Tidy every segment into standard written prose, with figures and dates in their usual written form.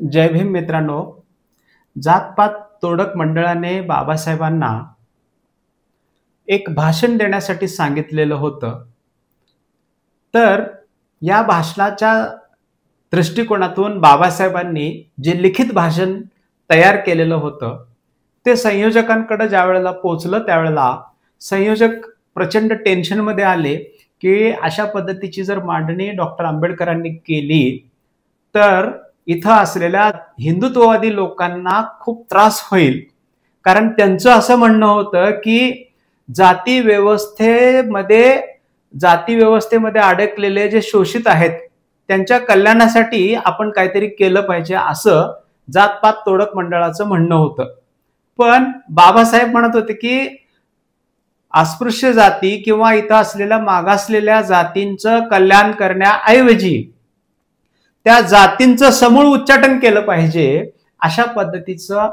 जय भीम मित्रांनो. जातपात तोडक मंडळाने बाबासाहेबांना एक भाषण देण्यासाठी सांगितलेलं होतं. तर या भाषणाच्या दृष्टिकोनातून बाबासाहेबांनी जे लिखित भाषण तयार केलेलं होतं ते संयोजकांकडे ज्या वेळेला पोहोचलं त्यावेळेला संयोजक प्रचंड टेन्शनमध्ये आले की अशा पद्धतीची जर मांडणी डॉक्टर आंबेडकरांनी केली तर इथं असलेल्या हिंदुत्ववादी लोकांना खूप त्रास होईल. कारण त्यांचं असं म्हणणं होतं की जाती व्यवस्थेमध्ये जाती व्यवस्थेमध्ये अडकलेले जे शोषित आहेत त्यांच्या कल्याणासाठी आपण काहीतरी केलं पाहिजे असं जातपात तोडक मंडळाचं म्हणणं होतं. पण बाबासाहेब म्हणत होते की अस्पृश्य जाती किंवा इथं असलेल्या मागासलेल्या जातींचं कल्याण करण्याऐवजी त्या जातींचं समूळ उच्चाटन केलं पाहिजे अशा पद्धतीचं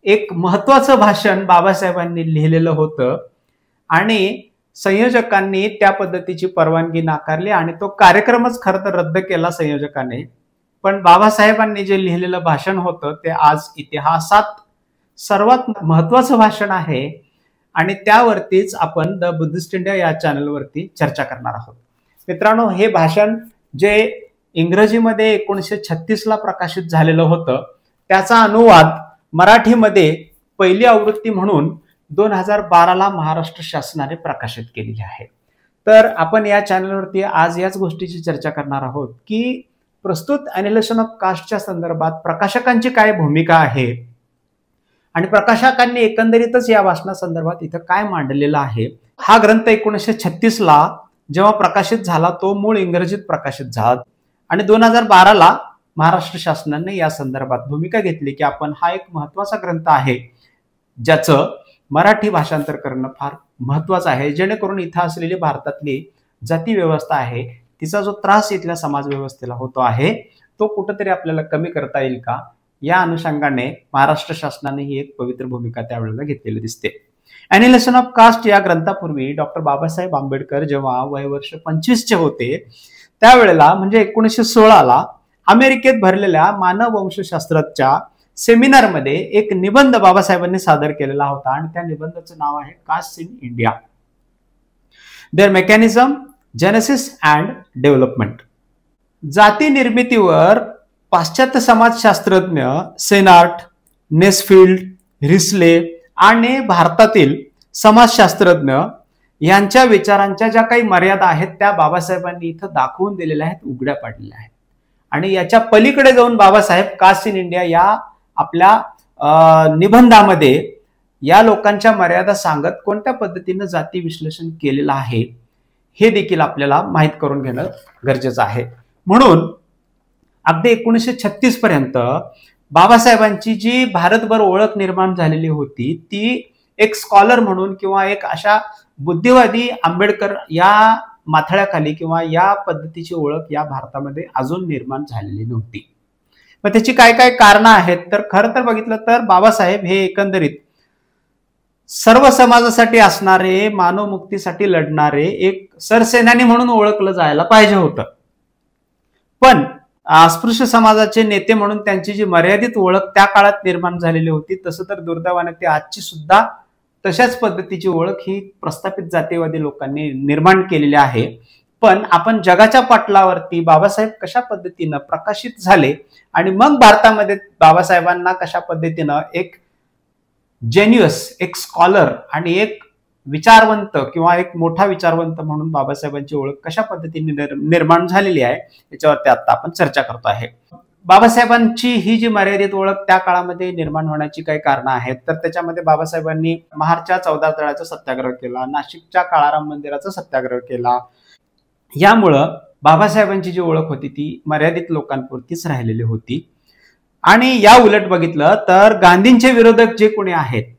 एक महत्वाचं भाषण बाबासाहेबांनी लिहिलेलं होतं आणि संयोजकांनी त्या पद्धतीची परवानगी नाकारली आणि तो कार्यक्रमच खरं तर रद्द केला संयोजकांनी. पण बाबासाहेबांनी जे लिहिलेलं भाषण होतं ते आज इतिहासात सर्वात महत्वाचं भाषण आहे आणि त्यावरतीच आपण द बुद्धिस्ट इंडिया या चॅनलवरती चर्चा करणार आहोत. मित्रांनो, हे भाषण जे इंग्रजीमध्ये 1936 ला प्रकाशित झालेलं होतं त्याचा अनुवाद मराठीमध्ये पहिली आवृत्ती म्हणून 2012 ला महाराष्ट्र शासनाने प्रकाशित केलेली आहे. तर आपण या चॅनलवरती आज याच गोष्टीची चर्चा करणार आहोत की प्रस्तुत ॲनिलेशन ऑफ कास्टच्या संदर्भात प्रकाशकांची काय भूमिका आहे आणि प्रकाशकांनी एकंदरीतच या भाषणासंदर्भात इथं काय मांडलेलं आहे. हा ग्रंथ 1936 ला जेव्हा प्रकाशित झाला तो मूळ इंग्रजीत प्रकाशित झाला आणि 2012 ला महाराष्ट्र शासनाने या संदर्भात भूमिका घेतली की आपण हा एक महत्वाचा ग्रंथ आहे ज्याचं मराठी भाषांतर करणं फार महत्वाचं आहे, जेणेकरून इथं असलेली भारतातली जाती व्यवस्था आहे तिचा जो त्रास इथल्या समाज व्यवस्थेला होतो आहे तो कुठेतरी आपल्याला कमी करता येईल का, या अनुषंगाने महाराष्ट्र शासनाने ही एक पवित्र भूमिका त्यावेळेला घेतलेली दिसते. ॲनिलेशन ऑफ कास्ट या ग्रंथापूर्वी डॉक्टर बाबासाहेब आंबेडकर जेव्हा वयवर्ष 25 चे होते त्यावेळेला म्हणजे 1916 ला अमेरिकेत भरलेल्या मानववंशशास्त्राच्या सेमिनारमध्ये एक निबंध बाबासाहेबांनी सादर केलेला होता आणि त्या निबंधाचं नाव आहे caste in India, their mechanism, genesis and development. जाती निर्मितीवर पाश्चात्य समाजशास्त्रज्ञ सेनार्ट, नेसफिल्ड, रिसले आणि भारतातील समाजशास्त्रज्ञ यांच्या विचारांच्या ज्या काही मर्यादा आहेत त्या बाबासाहेबांनी इथं दाखवून दिलेल्या आहेत, उघड्या पाडलेल्या आहेत. आणि याच्या पलीकडे जाऊन बाबासाहेब कास्ट इन इंडिया या आपल्या निबंधामध्ये या लोकांच्या मर्यादा सांगत कोणत्या पद्धतीनं जाती विश्लेषण केलेलं आहे हे देखील आपल्याला माहित करून घेणं गरजेचं आहे. म्हणून अगदी 1936 पर्यंत बाबासाहेबांची जी भारतभर ओळख निर्माण झालेली होती ती एक स्कॉलर म्हणून किंवा एक अशा बुद्धिवादी आंबेडकर या माथळ्याखाली किंवा या पद्धतीची ओळख या भारतामध्ये अजून निर्माण झालेली नव्हती. मग त्याची काय काय कारणं आहेत तर खरं तर बघितलं तर बाबासाहेब हे एकंदरीत सर्व समाजासाठी असणारे, मानव मुक्तीसाठी लढणारे एक सरसेनानी म्हणून ओळखलं जायला पाहिजे होतं. पण अस्पृश्य समाजाचे नेते म्हणून त्यांची जी मर्यादित ओळख त्या काळात निर्माण झालेली होती तसं तर दुर्दैवाने ते आजची सुद्धा तशाच पद्धतीची ओळख ही प्रस्थापित जातीवादी लोकांनी निर्माण केलेली आहे. पण आपण जगाच्या पटलावरती बाबासाहेब कशा पद्धतीनं प्रकाशित झाले आणि मग भारतामध्ये बाबासाहेबांना कशा पद्धतीनं एक जेन्युअस, एक स्कॉलर आणि एक विचारवंत किंवा एक मोठा विचारवंत म्हणून बाबासाहेबांची ओळख कशा पद्धतीने निर्माण झालेली आहे याच्यावरती आता आपण चर्चा करतो आहे. बाबासाहेबांची ही जी मर्यादित ओळख त्या काळामध्ये निर्माण होण्याची काही कारणं आहेत तर त्याच्यामध्ये बाबासाहेबांनी महारच्या 14 तळ्याचा सत्याग्रह केला, नाशिकच्या काळाराम मंदिराचा सत्याग्रह केला. यामुळं बाबासाहेबांची जी ओळख होती ती मर्यादित लोकांपुरतीच राहिलेली होती. आणि या उलट बघितलं तर गांधींचे विरोधक जे कोणी आहेत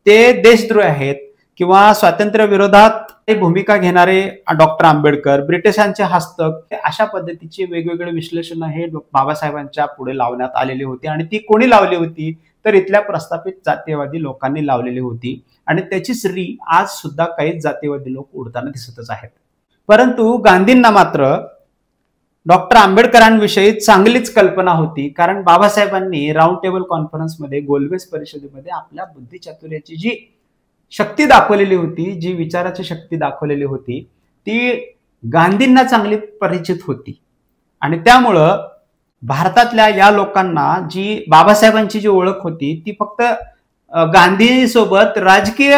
ते देशद्रोही आहेत किंवा स्वातंत्र्य विरोधात भूमिका घेणारे डॉक्टर आंबेडकर, ब्रिटिशांचे हस्तक, अशा पद्धतीचे वेगवेगळे विश्लेषण हे बाबासाहेबांच्या पुढे लावण्यात आलेली होती. आणि ती कोणी लावली होती तर इथल्या प्रस्थापित जातीयवादी लोकांनी लावलेली होती आणि त्याची श्री आज सुद्धा काही जातीयवादी लोक उडताना दिसतच आहेत. परंतु गांधींना मात्र डॉक्टर आंबेडकरांविषयी चांगलीच कल्पना होती, कारण बाबासाहेबांनी राऊंड टेबल कॉन्फरन्समध्ये, गोलमेज परिषदेमध्ये आपल्या बुद्धिचातुर्याची जी शक्ती दाखवलेली होती, जी विचाराची शक्ती दाखवलेली होती, ती गांधींना चांगली परिचित होती. आणि त्यामुळं भारतातल्या या लोकांना जी बाबासाहेबांची जी ओळख होती ती फक्त गांधींसोबत राजकीय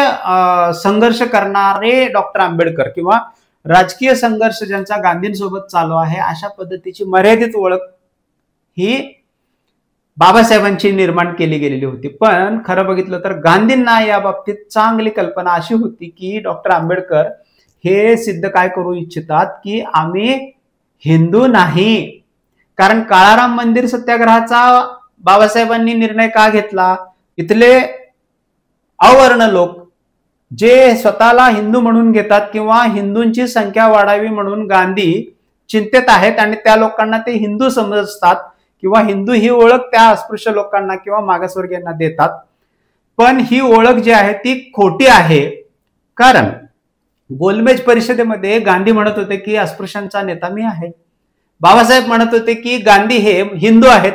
संघर्ष करणारे डॉक्टर आंबेडकर किंवा राजकीय संघर्ष ज्यांचा गांधींसोबत चालू आहे अशा पद्धतीची मर्यादित ओळख ही बाबासाहेबांची निर्माण केली गेलेली होती. पण खरं बघितलं तर गांधींना या बाबतीत चांगली कल्पना अशी होती की डॉक्टर आंबेडकर हे सिद्ध काय करू इच्छितात की आम्ही हिंदू नाही. कारण काळाराम मंदिर सत्याग्रहाचा बाबासाहेबांनी निर्णय का घेतला? इथले अवर्ण लोक जे स्वतःला हिंदू म्हणून घेतात किंवा हिंदूंची संख्या वाढावी म्हणून गांधी चिंतेत आहेत आणि त्या लोकांना ते हिंदू समजतात किंवा हिंदू ही ओळख त्या अस्पृश्य लोकांना किंवा मागासवर्गीयांना देतात. पण ही ओळख जी आहे ती खोटी आहे. कारण गोलमेज परिषदेमध्ये गांधी म्हणत होते की अस्पृश्यांचा नेता मी आहे. बाबासाहेब म्हणत होते की गांधी हे हिंदू आहेत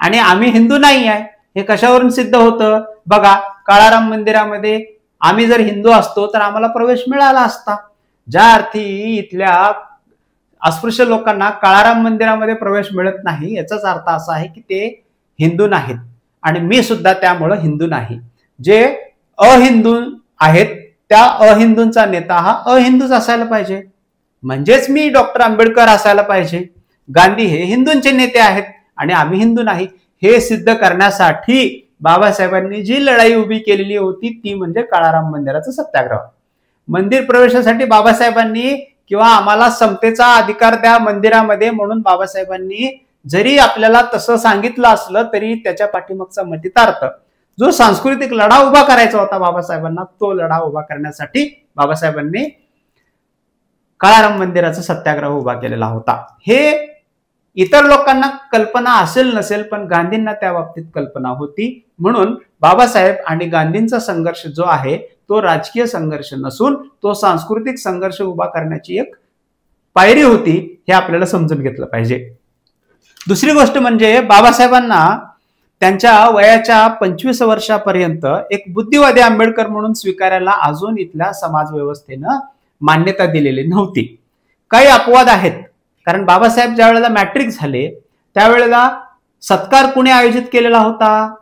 आणि आम्ही हिंदू नाही आहे. हे कशावरून सिद्ध होतं? बघा, काळाराम मंदिरामध्ये आम्ही जर हिंदू असतो तर आम्हाला प्रवेश मिळाला असता. ज्या अर्थी इथल्या अस्पृश्य लोकांना काळाराम मंदिरामध्ये प्रवेश मिळत नाही याचाच अर्थ असा आहे की ते हिंदू नाहीत आणि मी सुद्धा त्यामुळे हिंदू नाही. जे अहिंदू आहेत त्या अहिंदूंचा नेता हा अहिंदूच असायला पाहिजे, म्हणजेच मी डॉक्टर आंबेडकर असायला पाहिजे. गांधी हे हिंदूंचे नेते आहेत आणि आम्ही हिंदू नाही हे सिद्ध करण्यासाठी बाबासाहेबांनी जी लढाई उभी केलेली होती ती म्हणजे काळाराम मंदिराचा सत्याग्रह. मंदिर प्रवेशासाठी बाबासाहेबांनी किंवा आम्हाला समतेचा अधिकार द्या मंदिरामध्ये म्हणून बाबासाहेबांनी जरी आपल्याला तसं सांगितलं असलं तरी त्याच्या पाठीमागचा मतितार्थ जो सांस्कृतिक लढा उभा करायचा होता बाबासाहेबांना, तो लढा उभा करण्यासाठी बाबासाहेबांनी काळाराम मंदिराचा सत्याग्रह उभा केलेला होता. हे इतर लोकांना कल्पना असेल नसेल पण गांधींना त्या बाबतीत कल्पना होती. म्हणून बाबासाहेब आणि गांधींचा संघर्ष जो आहे तो राजकीय संघर्ष नसून तो सांस्कृतिक संघर्ष उभा करण्याची एक पायरी होती हे आपल्याला समजून घेतलं पाहिजे. दुसरी गोष्ट म्हणजे बाबासाहेबांना त्यांच्या वयाच्या 25 वर्षापर्यंत एक बुद्धिवादी आंबेडकर म्हणून स्वीकारायला अजून इथल्या समाज व्यवस्थेनं मान्यता दिलेली नव्हती. काही अपवाद आहेत. कारण बाबासाहेब ज्या वेळेला मॅट्रिक झाले त्यावेळेला सत्कार कुणी आयोजित केलेला होता?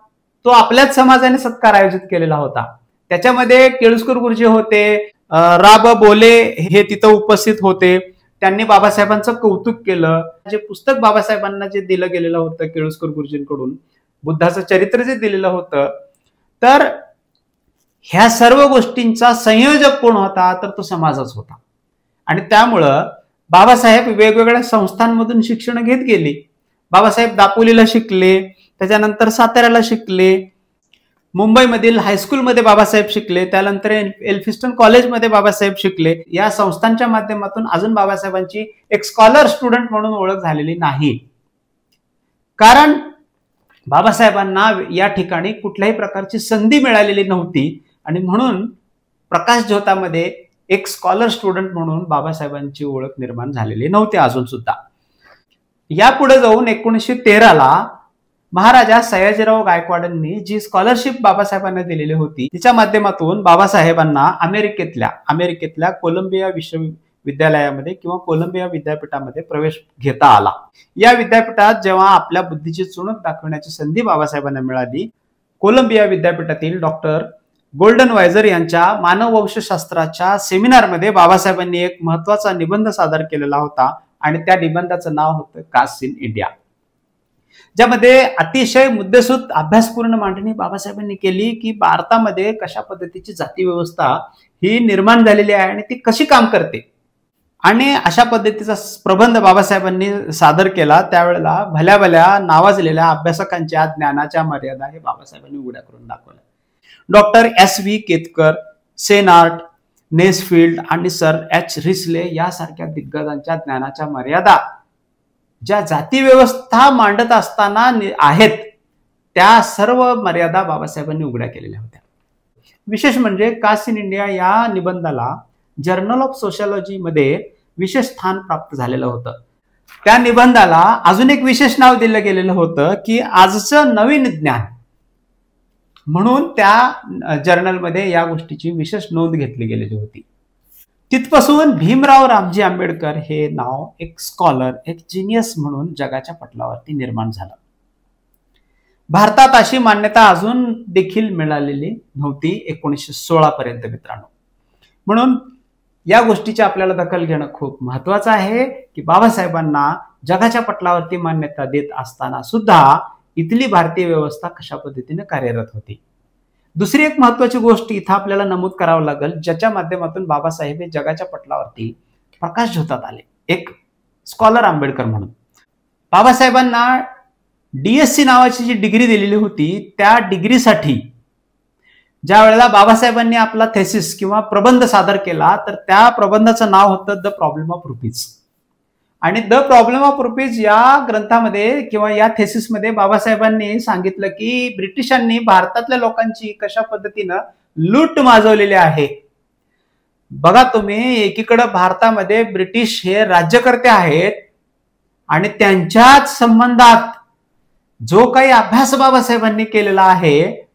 तो आपल्याच समाजाने सत्कार आयोजित केलेला होता. त्याच्यामध्ये केळुस्कर गुरुजी होते, रा.ब. बोले हे तिथं उपस्थित होते. त्यांनी बाबासाहेबांचं कौतुक केलं. जे पुस्तक बाबासाहेबांना जे दिलं गेलेलं होतं केळुस्कर गुरुजींकडून, बुद्धाचं चरित्र जे दिलेलं होतं, तर ह्या सर्व गोष्टींचा संयोजक कोण होता? तर तो समाजच होता. आणि त्यामुळं बाबासाहेब वेगवेगळ्या संस्थांमधून शिक्षण घेत गेले. बाबासाहेब दापोलीला शिकले, त्याच्यानंतर साताऱ्याला शिकले, मुंबईमधील हायस्कूलमध्ये बाबासाहेब शिकले, त्यानंतर एल्फिस्टन कॉलेजमध्ये बाबासाहेब शिकले. या संस्थांच्या माध्यमातून अजून बाबासाहेबांची एक स्कॉलर स्टुडंट म्हणून ओळख झालेली नाही. कारण बाबासाहेबांना या ठिकाणी कुठल्याही प्रकारची संधी मिळालेली नव्हती आणि म्हणून प्रकाश ज्योतामध्ये एक स्कॉलर स्टुडंट म्हणून बाबासाहेबांची ओळख निर्माण झालेली नव्हती अजून सुद्धा. यापुढे जाऊन 1913ला महाराजा सयाजीराव गायकवाडांनी जी स्कॉलरशिप बाबासाहेबांना दिलेली होती तिच्या माध्यमातून बाबासाहेबांना अमेरिकेतल्या कोलंबिया विश्वविद्यालयामध्ये किंवा कोलंबिया विद्यापीठामध्ये प्रवेश घेता आला. या विद्यापीठात जेव्हा आपल्या बुद्धीची चुणूक दाखवण्याची संधी बाबासाहेबांना मिळाली, कोलंबिया विद्यापीठातील डॉक्टर गोल्डन वायझर यांच्या मानववंशशास्त्राच्या सेमिनारमध्ये बाबासाहेबांनी एक महत्वाचा निबंध सादर केलेला होता आणि त्या निबंधाचं नाव होतं कास्ट इन इंडिया, ज्यामध्ये अतिशय मुद्देसूद अभ्यासपूर्ण मांडणी बाबासाहेबांनी केली की भारतामध्ये कशा पद्धतीची जाती व्यवस्था ही निर्माण झालेली आहे आणि ती कशी काम करते. आणि अशा पद्धतीचा प्रबंध बाबासाहेबांनी सादर केला. त्यावेळेला भल्या भल्या नावाजलेल्या अभ्यासकांच्या ज्ञानाच्या मर्यादा हे बाबासाहेबांनी उघड्या करून दाखवल्या. Doctor S.V. केतकर, सेनार्ट, नेसफिल्ड आणि सर H. रिसले यासारख्या दिग्गजांच्या ज्ञानाच्या मर्यादा ज्या जाती व्यवस्था मांडत असताना आहेत त्या सर्व मर्यादा बाबासाहेबांनी उघड्या केलेल्या होत्या. विशेष म्हणजे कास्ट इन इंडिया या निबंधाला जर्नल ऑफ सोशॉलॉजी मध्ये विशेष स्थान प्राप्त झालेलं होतं. त्या निबंधाला अजून एक विशेष नाव दिलं गेलेलं होतं की आजचं नवीन ज्ञान म्हणून त्या जर्नलमध्ये या गोष्टीची विशेष नोंद घेतली गेलेली होती. तिथपासून भीमराव रामजी आंबेडकर हे नाव एक स्कॉलर, एक जिनियस म्हणून जगाच्या पटलावरती निर्माण झालं. भारतात अशी मान्यता अजून देखील मिळालेली नव्हती 1916 पर्यंत मित्रांनो. म्हणून या गोष्टीची आपल्याला दखल घेणं खूप महत्वाचं आहे की बाबासाहेबांना जगाच्या पटलावरती मान्यता देत असताना सुद्धा इथली भारतीय व्यवस्था कशा पद्धतीने कार्यरत होती. दुसरी एक महत्वाची गोष्ट इथं आपल्याला नमूद करावं लागेल, ज्याच्या माध्यमातून बाबासाहेब हे जगाच्या पटलावरती प्रकाश झोतात आले, एक स्कॉलर आंबेडकर म्हणून. बाबासाहेबांना DSc नावाची जी डिग्री दिलेली होती, त्या डिग्रीसाठी ज्या वेळेला बाबासाहेबांनी आपला थेसिस किंवा प्रबंध सादर केला, तर त्या प्रबंधाचं नाव होतं द प्रॉब्लेम ऑफ रुपीज. आणि द प्रॉब्लेम ऑफ रुपीज या ग्रंथामध्ये किंवा या थेसिसमध्ये बाबासाहेबांनी सांगितलं की ब्रिटिशांनी भारतातल्या लोकांची कशा पद्धतीनं लूट माजवलेली आहे. बघा तुम्ही, एकीकडे भारतामध्ये ब्रिटिश हे राज्यकर्ते आहेत आणि त्यांच्याच संबंधात जो काही अभ्यास बाबासाहेबांनी केलेला आहे,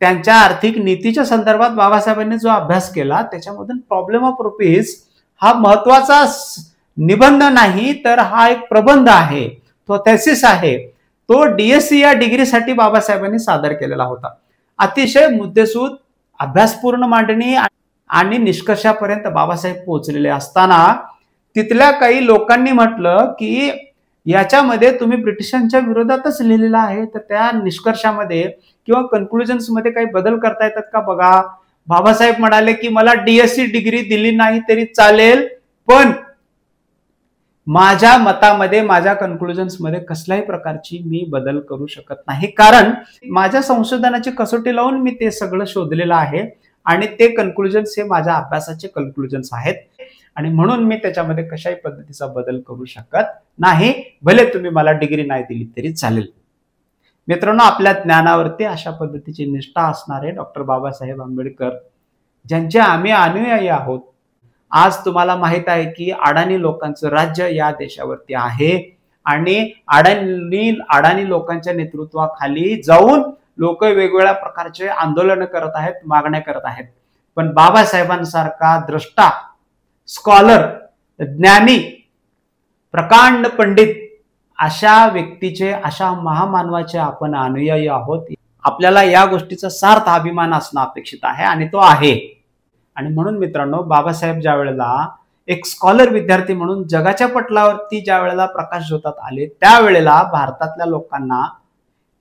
त्यांच्या आर्थिक नीतीच्या संदर्भात बाबासाहेबांनी जो अभ्यास केला, त्याच्यामधून प्रॉब्लेम ऑफ रुपीज हा महत्वाचा निबंध नाही, तर हा एक प्रबंध आहे, तो थेसिस आहे, तो DSc या डिग्रीसाठी बाबासाहेबांनी सादर केलेला होता. अतिशय मुद्देसूद अभ्यासपूर्ण मांडणी आणि निष्कर्षापर्यंत बाबासाहेब पोहोचलेले असताना तिथल्या काही लोकांनी म्हटलं की याच्यामध्ये तुम्ही ब्रिटिशांच्या विरोधातच लिहिलेलं आहे, तर त्या निष्कर्षामध्ये किंवा कन्क्लुजन्स मध्ये काही बदल करता येतात का बघा. बाबासाहेब म्हणाले की मला DSc डिग्री दिली नाही तरी चालेल, पण माझ्या मतामध्ये, माझ्या कन्क्लुजन्स मध्ये कसल्याही प्रकारची मी बदल करू शकत नाही, कारण माझ्या संशोधनाची कसोटी लावून मी ते सगळं शोधलेलं आहे आणि ते कन्क्लुजन्स हे माझ्या अभ्यासाचे कन्क्लुजन्स आहेत आणि म्हणून मी त्याच्यामध्ये कशाही पद्धतीचा बदल करू शकत नाही, भले तुम्ही मला डिग्री नाही दिली तरी चालेल. मित्रांनो, आपल्या ज्ञानावरती अशा पद्धतीची निष्ठा असणारे डॉक्टर बाबासाहेब आंबेडकर, ज्यांचे आम्ही अनुयायी आहोत. आज तुम्हाला माहित आहे की अडाणी लोकांचं राज्य या देशावरती आहे आणि अडाणी लोकांच्या नेतृत्वाखाली जाऊन लोक वेगवेगळ्या प्रकारचे आंदोलन करत आहेत, मागण्या करत आहेत. पण बाबासाहेबांसारखा द्रष्टा, स्कॉलर, ज्ञानी, प्रकांड पंडित अशा व्यक्तीचे, अशा महामानवाचे आपण अनुयायी आहोत. आपल्याला या गोष्टीचा सार्थ अभिमान असणं अपेक्षित आहे आणि तो आहे. आणि म्हणून मित्रांनो, बाबासाहेब ज्या वेळेला एक स्कॉलर विद्यार्थी म्हणून जगाच्या पटलावरती ज्या वेळेला प्रकाश झोतात आले, त्यावेळेला भारतातल्या लोकांना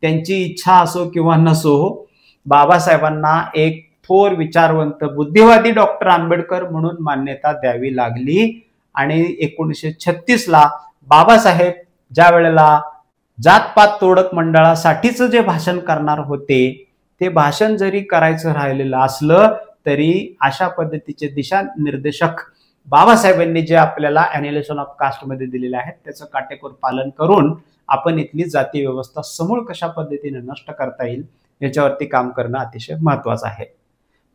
त्यांची इच्छा असो किंवा नसो, बाबासाहेबांना एक थोर विचारवंत, बुद्धिवादी डॉक्टर आंबेडकर म्हणून मान्यता द्यावी लागली. आणि 1936 ला बाबासाहेब ज्या वेळेला जातपात तोडक मंडळासाठीच जे भाषण करणार होते, ते भाषण जरी करायचं राहिलेलं असलं तरी अशा पद्धतीचे दिशानिर्देशक बाबासाहेबांनी जे आपल्याला ॲनिलेशन ऑफ कास्ट मध्ये दिलेले आहेत, त्याचं काटेकोर पालन करून आपण इथली जाती व्यवस्था समूळ कशा पद्धतीने नष्ट करता येईल याच्यावरती काम करणं अतिशय महत्वाचं आहे.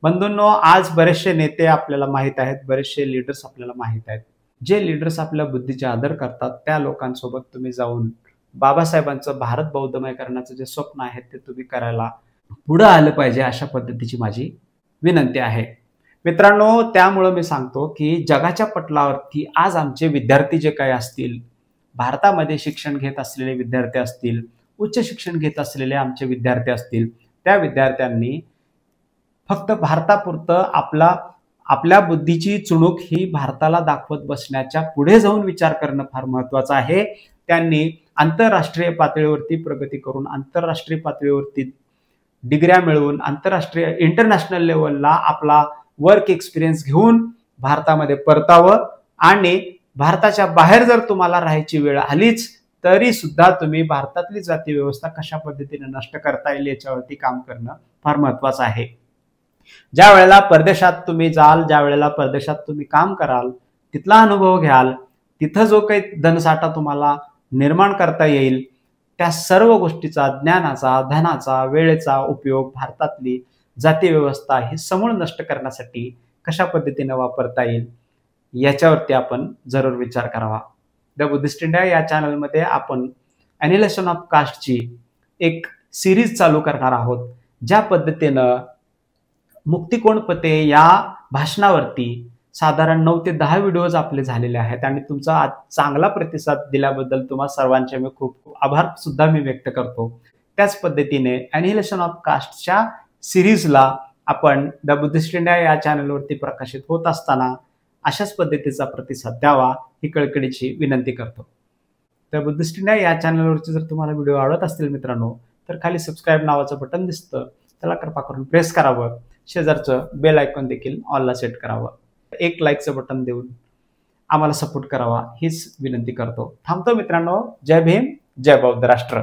बंधूंनो, आज बरेचसे नेते आपल्याला माहित आहेत, बरेचसे लीडर्स आपल्याला माहित आहेत. जे लीडर्स आपल्या बुद्धीचे आदर करतात, त्या लोकांसोबत तुम्ही जाऊन बाबासाहेबांचं भारत बौद्धमयकरणाचं जे स्वप्न आहे ते तुम्ही करायला पुढे आलं पाहिजे, अशा पद्धतीची माझी विनंती आहे. मित्रांनो, त्यामुळे मी सांगतो की जगाच्या पटलावरती आज आमचे विद्यार्थी जे काही असतील, भारतामध्ये शिक्षण घेत असलेले विद्यार्थी असतील, उच्च शिक्षण घेत असलेले आमचे विद्यार्थी असतील, त्या विद्यार्थ्यांनी फक्त भारतापुरतं आपल्या बुद्धीची चुणूक ही भारताला दाखवत बसण्याच्या पुढे जाऊन विचार करणं फार महत्वाचं आहे. त्यांनी आंतरराष्ट्रीय पातळीवरती प्रगती करून, आंतरराष्ट्रीय पातळीवरती डिग्र्या मिळवून, आंतरराष्ट्रीय इंटरनॅशनल लेवलला आपला वर्क एक्सपिरियन्स घेऊन भारतामध्ये परतावं. आणि भारताच्या बाहेर जर तुम्हाला राहायची वेळ आलीच तरी सुद्धा तुम्ही भारतातली जाती व्यवस्था कशा पद्धतीने नष्ट करता येईल याच्यावरती काम करणं फार महत्वाचं आहे. ज्या वेळेला परदेशात तुम्ही जाल, ज्या वेळेला परदेशात तुम्ही काम कराल, तिथला अनुभव घ्याल, तिथं जो काही धनसाठा तुम्हाला निर्माण करता येईल, त्या सर्व गोष्टीचा, ज्ञानाचा, धनाचा, वेळेचा उपयोग भारतातली जाती व्यवस्था ही समूळ नष्ट करण्यासाठी कशा पद्धतीने वापरता येईल याच्यावरती आपण जरूर विचार करावा. द बुद्धिस्ट इंडिया या चॅनलमध्ये आपण ॲनिहिलेशन ऑफ कास्टची एक सिरीज चालू करणार आहोत, ज्या पद्धतीनं मुक्तिकोण पते या भाषणावरती साधारण 9 ते 10 व्हिडिओज आपले झालेले आहेत आणि तुमचा आज चांगला प्रतिसाद दिल्याबद्दल तुम्हा सर्वांचे मी खूप खूप आभार सुद्धा मी व्यक्त करतो. त्याच पद्धतीने ॲनिहिलेशन ऑफ कास्टच्या सिरीजला आपण द बुद्धिस्ट इंडिया या चॅनलवरती प्रकाशित होत असताना अशाच पद्धतीचा प्रतिसाद द्यावा ही कळकळीची विनंती करतो. द बुद्धिस्ट इंडिया या चॅनलवरचे जर तुम्हाला व्हिडिओ आवडत असतील मित्रांनो, तर खाली सबस्क्राईब नावाचं बटन दिसतं, त्याला कृपा करून प्रेस करावं. शेजारचं बेल आयकॉन देखील ऑलला सेट करावं. एक लाईकचं बटन देऊन आम्हाला सपोर्ट करावा हीच विनंती करतो. थांबतो मित्रांनो. जय भीम, जय बौद्ध राष्ट्र.